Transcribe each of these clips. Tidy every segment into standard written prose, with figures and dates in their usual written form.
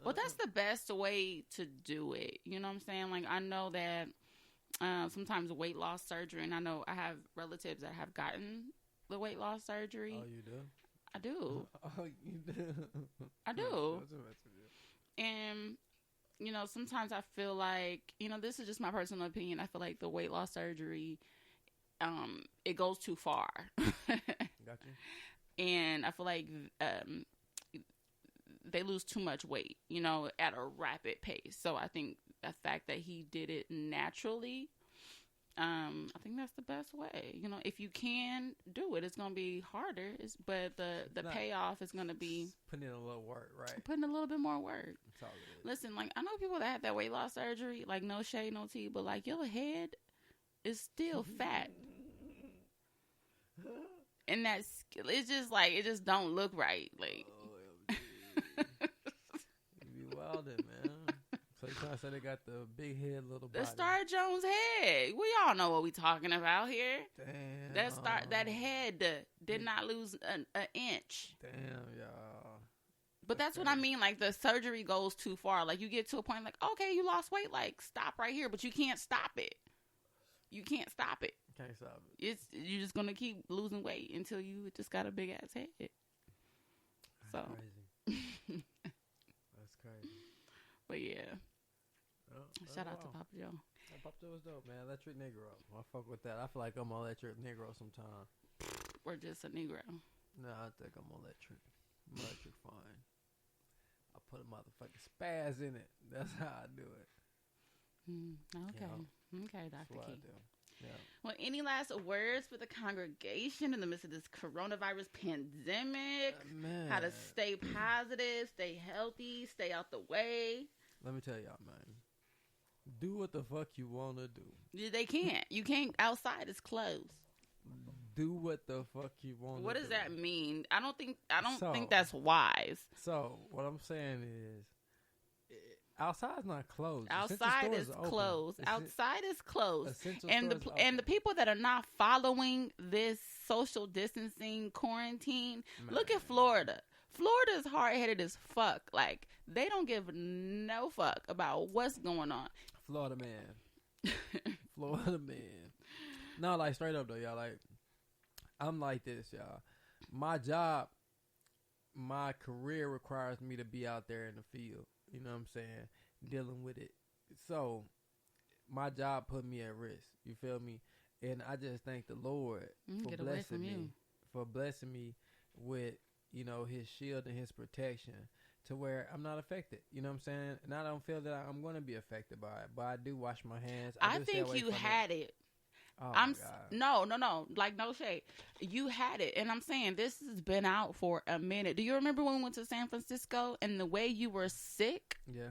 Well, that's the best way to do it. You know what I'm saying? Like, I know that sometimes weight loss surgery, and I know I have relatives that have gotten the weight loss surgery. Oh, you do? I do. Oh, you do? I do. And, you know, sometimes I feel like, you know, this is just my personal opinion. I feel like the weight loss surgery, it goes too far. Gotcha. And I feel like they lose too much weight, you know, at a rapid pace. So I think the fact that he did it naturally, I think that's the best way. You know, if you can do it, it's going to be harder, but the payoff is going to be putting in a little work, right? Putting a little bit more work. That's all it is. Listen, like, I know people that have that weight loss surgery, like, no shade, no tea, but, like, your head is still fat. And it's just, like, it just don't look right. Like, you be wildin', man. So you trying to say they got the big head, little body? The Star Jones head. We all know what we talking about here. Damn. That head did not lose an inch. Damn, y'all. But that's what I mean. Like, the surgery goes too far. Like, you get to a point like, okay, you lost weight. Like, stop right here. But you can't stop it. You can't stop it. Can't stop it. You're just going to keep losing weight until you just got a big ass head. So. That's crazy. That's crazy. But yeah. Oh, Shout out to Papa Joe. Papa Joe was dope, man. Electric Negro. I fuck with that. I feel like I'm electric Negro sometime. Or just a Negro. No, I think I'm electric. I'm electric fine. I put a motherfucking spaz in it. That's how I do it. Okay. Yeah. Okay, Dr. Key. Yeah. Well, any last words for the congregation in the midst of this coronavirus pandemic? Man. How to stay positive, stay healthy, stay out the way? Let me tell y'all, man. Do what the fuck you want to do. They can't. You can't. Outside is closed. Do what the fuck you want to do. What does that mean? I don't think that's wise. So, what I'm saying is, outside's not closed. Outside is closed. Outside is closed. And the people that are not following this social distancing quarantine, look at Florida. Florida is hard-headed as fuck. Like, they don't give no fuck about what's going on. Florida man. Florida man. No, like, straight up, though, y'all. Like, I'm like this, y'all. My job, my career requires me to be out there in the field. You know what I'm saying? Dealing with it. So, my job put me at risk. You feel me? And I just thank the Lord for blessing me. For blessing me with, you know, his shield and his protection to where I'm not affected. You know what I'm saying? And I don't feel that I'm going to be affected by it. But I do wash my hands. I think you had it. Oh my God. No. Like, no shade. You had it. And I'm saying this has been out for a minute. Do you remember when we went to San Francisco and the way you were sick? Yeah.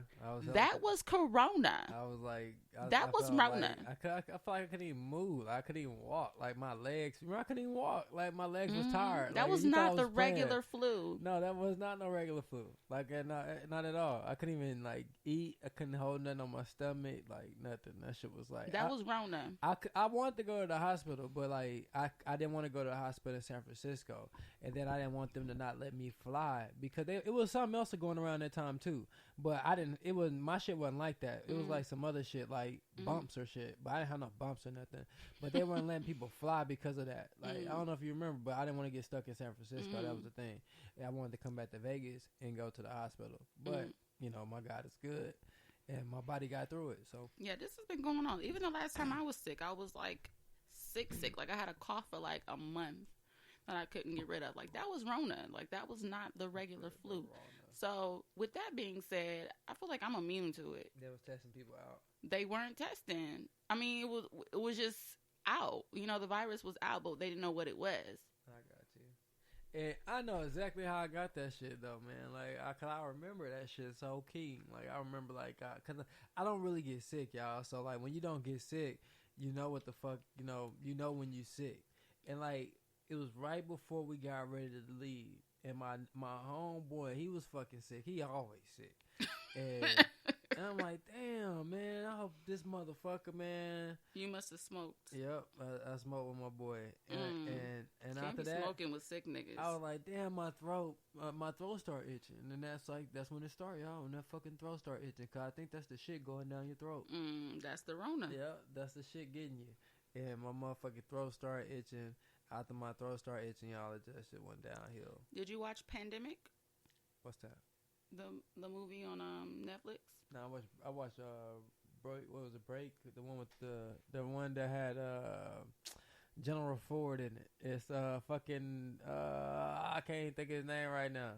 That was Corona. I was like... That was Rona. I feel like I couldn't even move. I couldn't even walk. Like, my legs... Remember, I couldn't even walk. Like, my legs was tired. That was not the regular flu. No, that was not no regular flu. Like, not at all. I couldn't even, like, eat. I couldn't hold nothing on my stomach. Like, nothing. That shit was like... That was Rona. I wanted to go to the hospital, but, like, I didn't want to go to the hospital in San Francisco. And then I didn't want them to not let me fly. Because it was something else going around that time, too. But I didn't... It was... My shit wasn't like that. It was like some other shit, like bumps or shit. But I didn't have no bumps or nothing. But they weren't letting people fly because of that. Like, I don't know if you remember, but I didn't want to get stuck in San Francisco. That was the thing. And I wanted to come back to Vegas and go to the hospital. But, you know, my God is good. And my body got through it. So yeah, this has been going on. Even the last time I was sick, I was like sick. Like, I had a cough for like a month that I couldn't get rid of. Like, that was Rona. Like, that was not the regular flu. So, with that being said, I feel like I'm immune to it. They was testing people out. They weren't testing. I mean, it was just out. You know, the virus was out, but they didn't know what it was. I got you. And I know exactly how I got that shit, though, man. Like, cause I remember that shit so keen. Like, I remember, like, cause I don't really get sick, y'all. So, like, when you don't get sick, you know what the fuck, you know when you sick. And, like, it was right before we got ready to leave. And my homeboy, he was fucking sick. He always sick. And And I'm like, damn, man, I hope this motherfucker, man. You must have smoked. Yep, I smoked with my boy. And after that, smoking with sick niggas. I was like, damn, my throat started itching. And then that's when it started, y'all. When that fucking throat started itching. Because I think that's the shit going down your throat. That's the Rona. Yeah, that's the shit getting you. And my motherfucking throat started itching. After my throat started itching, y'all, that shit went downhill. Did you watch Pandemic? What's that? The movie on Netflix? No, I watched Break. What was it? Break? The one with the one that had General Ford in it. It's fucking I can't even think of his name right now.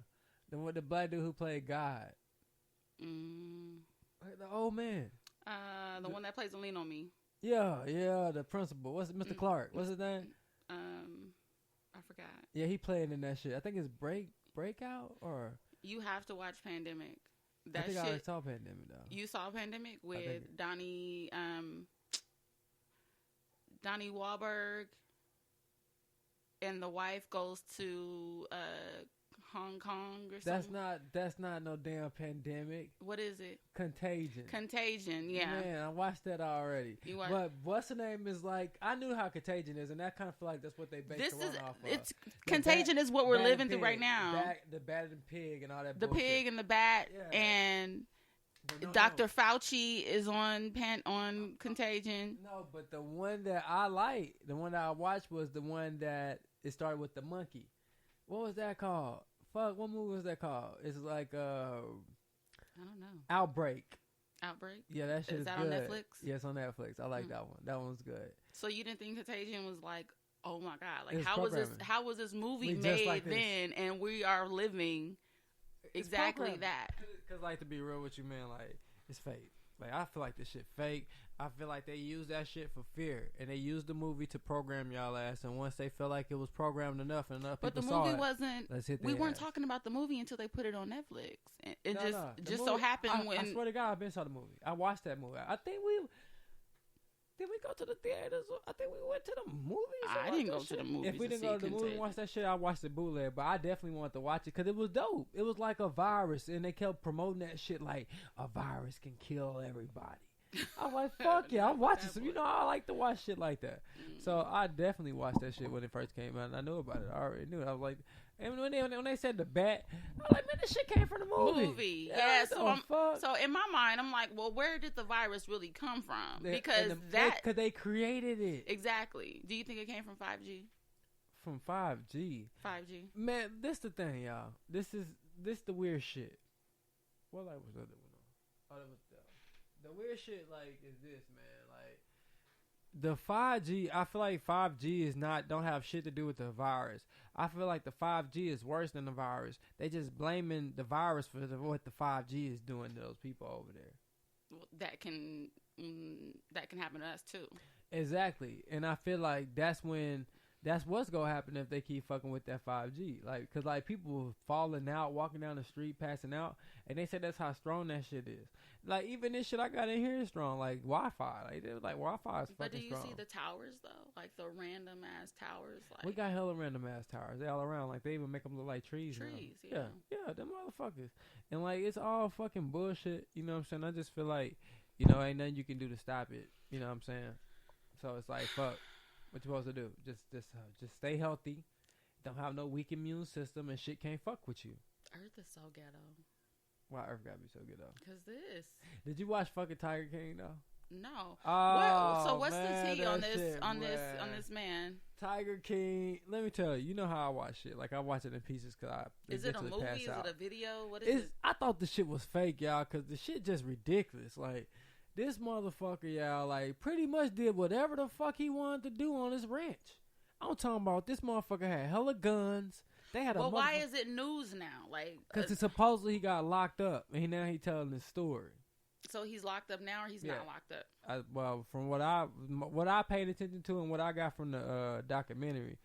The black dude who played God. The old man. The one that plays Lean on Me. Yeah, the principal. What's it? Mr. Clark. What's his name? I forgot. Yeah, he played in that shit. I think it's Breakout or. You have to watch Pandemic. I think I already saw Pandemic though. You saw Pandemic with Donnie Wahlberg, and the wife goes to Hong Kong or something. That's not no damn Pandemic. What is it? Contagion, yeah. Man, I watched that already. But what's the name is like, I knew how Contagion is, and I kind of feel like that's what they based the run off of. Contagion is what we're living through right now. The bat and pig and all that the bullshit. Pig and the bat, and Dr. Fauci is on Contagion. No, but the one that I liked, the one that I watched was the one that it started with the monkey. What was that called? Fuck, what movie was that called? It's like I don't know. Outbreak. Yeah, that shit is that good. on Netflix? Yeah, it's on Netflix. I like that one. That one was good. So you didn't think Contagion was like, oh my god, like how was this movie made like then, and we are living exactly that? Because like, to be real with you, man, like, it's fake. Like, I feel like this shit fake. I feel like they used that shit for fear, and they used the movie to program y'all ass. And once they felt like it was programmed enough, and enough people saw it, wasn't. We weren't talking about the movie until they put it on Netflix. It just so happened when. I swear to God, I've been saw the movie. I watched that movie. I think did we go to the theaters? I think we went to the movies. I didn't go to the movies. If we didn't go to the movie and watch that shit, I watched the bootleg. But I definitely wanted to watch it because it was dope. It was like a virus, and they kept promoting that shit like a virus can kill everybody. I was like, fuck yeah, I'm watching some. You know, I like to watch shit like that. So I definitely watched that shit when it first came out, and I knew about it. I already knew it. I was like, and when they said the bat, I was like, man, this shit came from the movie. Yeah. So in my mind, I'm like, well, where did the virus really come from? Because they created it. Exactly. Do you think it came from 5G? From 5G. 5G. Man, this the thing, y'all. This the weird shit. What light was the other one on? Oh, that was the weird shit. Like, is this, man? Like, the 5G. I feel like 5G don't have shit to do with the virus. I feel like the 5G is worse than the virus. They just blaming the virus for what the 5G is doing to those people over there. Well, that can happen to us too. Exactly, and I feel like that's what's gonna happen if they keep fucking with that 5G. Like, cause like people falling out, walking down the street, passing out, and they said that's how strong that shit is. Like, even this shit I got in here is strong. Like Wi-Fi, like they was like Wi-Fi is fucking strong. But do you see the towers though? Like the random ass towers. Like, we got hella random ass towers. They all around. Like, they even make them look like trees. Yeah, them motherfuckers. And like, it's all fucking bullshit. You know what I'm saying? I just feel like, ain't nothing you can do to stop it. You know what I'm saying? So it's like, fuck. What you supposed to do? Just stay healthy. Don't have no weak immune system, and shit can't fuck with you. Earth is so ghetto. Why Earth gotta be so ghetto? Cause this. Did you watch fucking Tiger King though? No. Oh, so what's man, the tea on this man? Tiger King. Let me tell you. You know how I watch shit. Like, I watch it in pieces because Is it a movie? Is it a video? What is it? I thought the shit was fake, y'all, because the shit just ridiculous. Like, this motherfucker, y'all, like, pretty much did whatever the fuck he wanted to do on his ranch. I'm talking about this motherfucker had hella guns. They had Well, why is it news now? Like, because supposedly he got locked up, and now he telling his story. So he's locked up now, or he's not locked up? Well, from what I paid attention to and what I got from the documentary,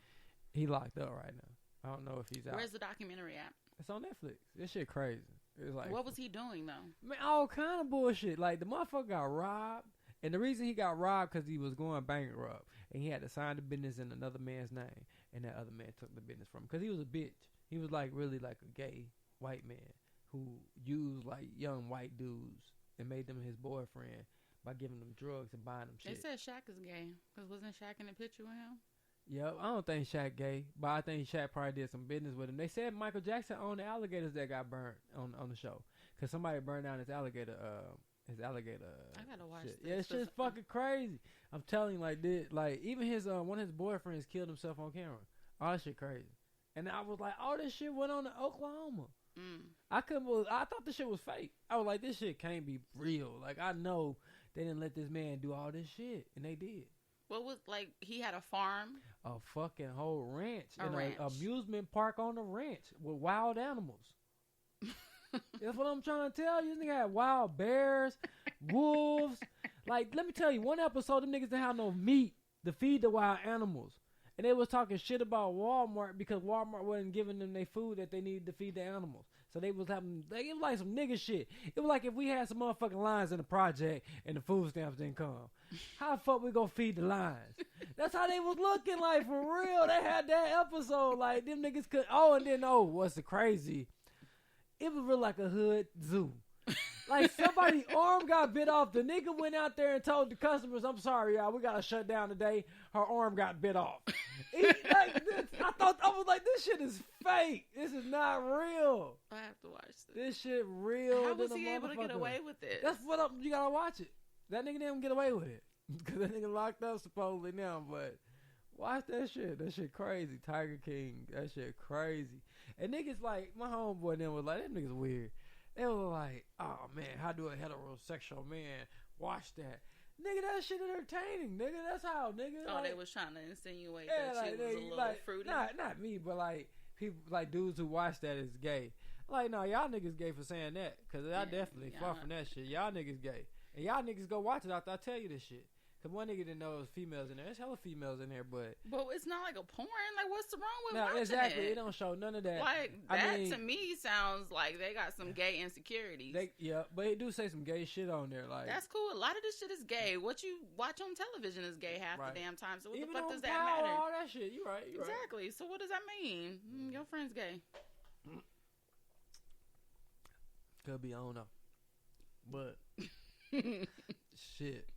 he locked up right now. I don't know if he's out. Where's the documentary at? It's on Netflix. This shit crazy. It's like, what was he doing though? Man, all kind of bullshit. Like, the motherfucker got robbed, and the reason he got robbed because he was going bankrupt, and he had to sign the business in another man's name, and that other man took the business from him because he was a bitch. He was like really like a gay white man who used like young white dudes and made them his boyfriend by giving them drugs and buying them shit. They said Shaq is gay because wasn't Shaq in the picture with him? Yep, I don't think Shaq gay, but I think Shaq probably did some business with him. They said Michael Jackson owned the alligators that got burnt on the show because somebody burned down his alligator. I gotta watch this. Yeah, it's just fucking crazy. I'm telling you, like even his one of his boyfriends killed himself on camera. All that shit crazy. And I was like, all this shit went on in Oklahoma. I thought this shit was fake. I was like, this shit can't be real. Like, I know they didn't let this man do all this shit, and they did. What was, like, he had a farm? A fucking whole ranch. Ranch. An amusement park on the ranch with wild animals. That's what I'm trying to tell you. This nigga had wild bears, wolves. Like, let me tell you, one episode, them niggas didn't have no meat to feed the wild animals. And they was talking shit about Walmart because Walmart wasn't giving them their food that they needed to feed the animals. So they was having, it was like some nigga shit. It was like if we had some motherfucking lions in the project and the food stamps didn't come. How the fuck we gonna feed the lions? That's how they was looking like, for real. They had that episode, like, them niggas could, what's the crazy? It was real like a hood zoo. Like, somebody's arm got bit off. The nigga went out there and told the customers, I'm sorry, y'all, we got to shut down today. Her arm got bit off. I was like, this shit is fake. This is not real. I have to watch this. This shit real. How was he able to get away with it? That's what you got to watch it. That nigga didn't get away with it. Because that nigga locked up supposedly now, but watch that shit. That shit crazy. Tiger King. That shit crazy. And niggas like, my homeboy then was like, that nigga's weird. They were like, oh man, how do a heterosexual man watch that? Nigga, that shit entertaining, nigga. That's how, nigga. Oh, like, they was trying to insinuate that she was a little fruity. Not me, but like people, like dudes who watch that is gay. Like, no, y'all niggas gay for saying that. Cause I definitely far from that shit. Y'all niggas gay. And y'all niggas go watch it after I tell you this shit. Cause one nigga didn't know it was females in there. There's hella females in there, but it's not like a porn. Like, what's wrong with watching exactly. it? It don't show none of that. Like, to me sounds like they got some gay insecurities. But they do say some gay shit on there. Like, that's cool. A lot of this shit is gay. What you watch on television is gay half the damn time. So what even the fuck does that power, matter? All that shit. You right. Exactly. So what does that mean? Your friend's gay. Could be, I don't know. But shit.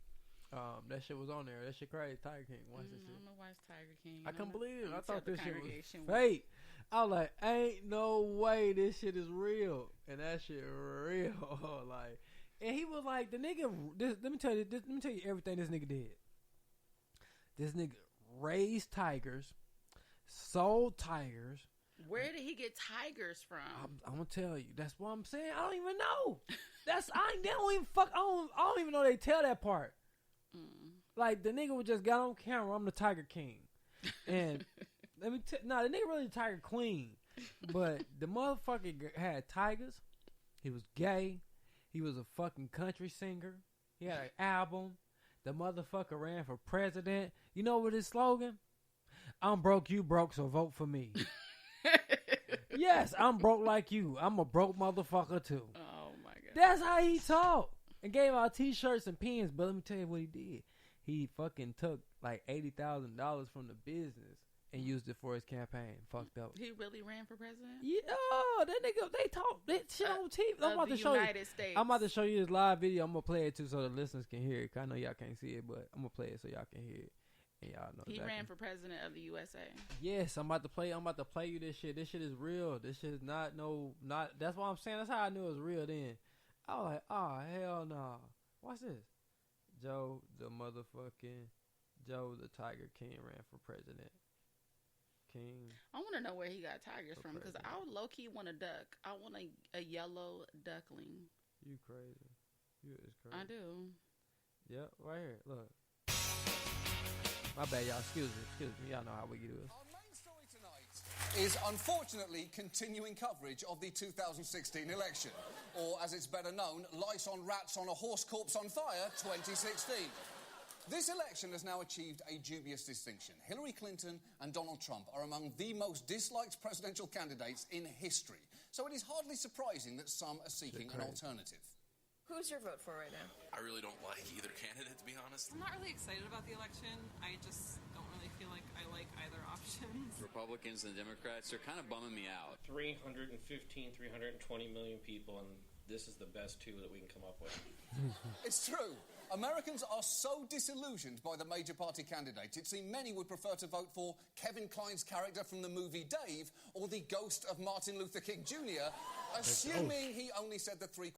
That shit was on there. That shit crazy. Tiger King. Watch this shit. I don't know why it's Tiger King. I couldn't believe it. I thought this shit was fake. I was like, ain't no way this shit is real. And that shit real. Like, and he was like, the nigga, let me tell you everything this nigga did. This nigga raised tigers, sold tigers. Where did he get tigers from? I'm gonna tell you. That's what I'm saying. I don't even know. They don't even fuck. I don't even know they tell that part. Like, the nigga would just got on camera, I'm the Tiger King. And the nigga really Tiger Queen. But the motherfucker had tigers. He was gay. He was a fucking country singer. He had an album. The motherfucker ran for president. You know what his slogan? I'm broke, you broke, so vote for me. Yes, I'm broke like you. I'm a broke motherfucker too. Oh my God. That's how he talked. And gave out t-shirts and pins. But let me tell you what he did. He fucking took like $80,000 from the business and used it for his campaign. Fucked up. He really ran for president? Yeah, that nigga, they talk that shit on TV. I'm about to show United States. I'm about to show you this live video. I'm gonna play it too so the listeners can hear it. Cause I know y'all can't see it, but I'm gonna play it so y'all can hear it. And y'all know he ran for president of the USA. Yes, I'm about to play you this shit. This shit is real. This shit is not that's what I'm saying. That's how I knew it was real then. I was like, oh hell no. What's this? Joe the Tiger King ran for president. King. I want to know where he got tigers from because I would low key want a duck. I want a yellow duckling. You crazy? You is crazy. I do. Yep, right here. Look. My bad, y'all. Excuse me. Y'all know how we do this. Our main story tonight is unfortunately continuing coverage of the 2016 election, or as it's better known, Lice on Rats on a Horse Corpse on Fire 2016. This election has now achieved a dubious distinction. Hillary Clinton and Donald Trump are among the most disliked presidential candidates in history. So it is hardly surprising that some are seeking an alternative. Who's your vote for right now? I really don't like either candidate, to be honest. I'm not really excited about the election. I just don't really feel like I like either options. Republicans and Democrats are kind of bumming me out. 320 million people, and this is the best two that we can come up with. It's true. Americans are so disillusioned by the major party candidates, it seemed many would prefer to vote for Kevin Kline's character from the movie Dave or the ghost of Martin Luther King Jr., assuming he only said the three